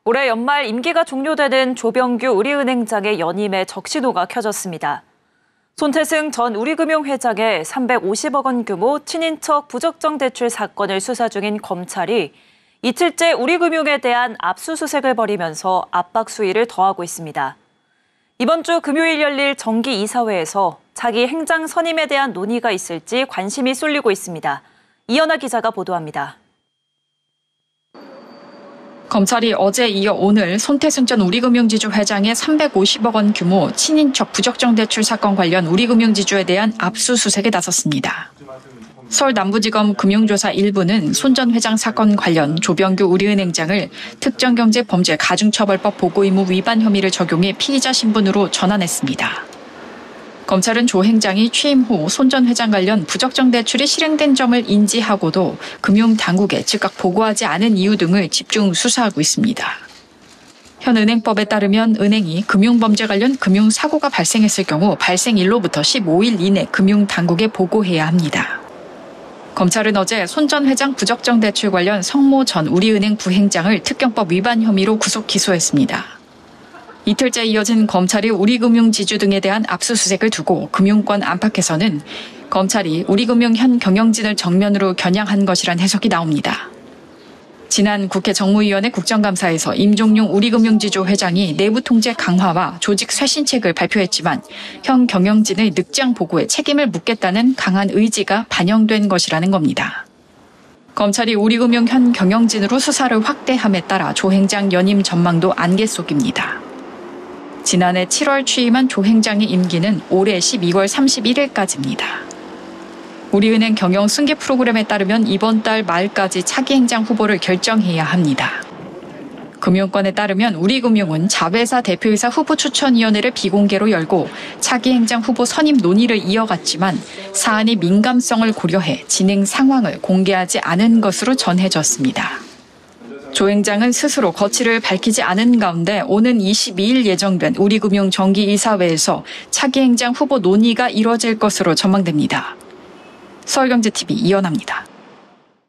올해 연말 임기가 종료되는 조병규 우리은행장의 연임에 적시도가 켜졌습니다. 손태승 전 우리금융회장의 350억 원 규모 친인척 부적정 대출 사건을 수사 중인 검찰이 이틀째 우리금융에 대한 압수수색을 벌이면서 압박 수위를 더하고 있습니다. 이번 주 금요일 열릴 정기이사회에서 차기 행장 선임에 대한 논의가 있을지 관심이 쏠리고 있습니다. 이연아 기자가 보도합니다. 검찰이 어제 이어 오늘 손태승 전 우리금융지주 회장의 350억 원 규모 친인척 부적정 대출 사건 관련 우리금융지주에 대한 압수수색에 나섰습니다. 서울 남부지검 금융조사 1부는 손 전 회장 사건 관련 조병규 우리은행장을 특정경제범죄 가중처벌법 보고의무 위반 혐의를 적용해 피의자 신분으로 전환했습니다. 검찰은 조 행장이 취임 후 손 전 회장 관련 부적정 대출이 실행된 점을 인지하고도 금융당국에 즉각 보고하지 않은 이유 등을 집중 수사하고 있습니다. 현 은행법에 따르면 은행이 금융범죄 관련 금융사고가 발생했을 경우 발생일로부터 15일 이내 금융당국에 보고해야 합니다. 검찰은 어제 손 전 회장 부적정 대출 관련 성모 전 우리은행 부행장을 특경법 위반 혐의로 구속 기소했습니다. 이틀째 이어진 검찰이 우리금융지주 등에 대한 압수수색을 두고 금융권 안팎에서는 검찰이 우리금융 현 경영진을 정면으로 겨냥한 것이란 해석이 나옵니다. 지난 국회 정무위원회 국정감사에서 임종용 우리금융지주 회장이 내부 통제 강화와 조직 쇄신책을 발표했지만 현 경영진의 늑장 보고에 책임을 묻겠다는 강한 의지가 반영된 것이라는 겁니다. 검찰이 우리금융 현 경영진으로 수사를 확대함에 따라 조 행장 연임 전망도 안개 속입니다. 지난해 7월 취임한 조 행장의 임기는 올해 12월 31일까지입니다. 우리은행 경영 승계 프로그램에 따르면 이번 달 말까지 차기 행장 후보를 결정해야 합니다. 금융권에 따르면 우리금융은 자회사 대표이사 후보 추천위원회를 비공개로 열고 차기 행장 후보 선임 논의를 이어갔지만 사안의 민감성을 고려해 진행 상황을 공개하지 않은 것으로 전해졌습니다. 조 행장은 스스로 거취를 밝히지 않은 가운데 오는 22일 예정된 우리금융 정기이사회에서 차기 행장 후보 논의가 이뤄질 것으로 전망됩니다. 서울경제TV 이연아입니다.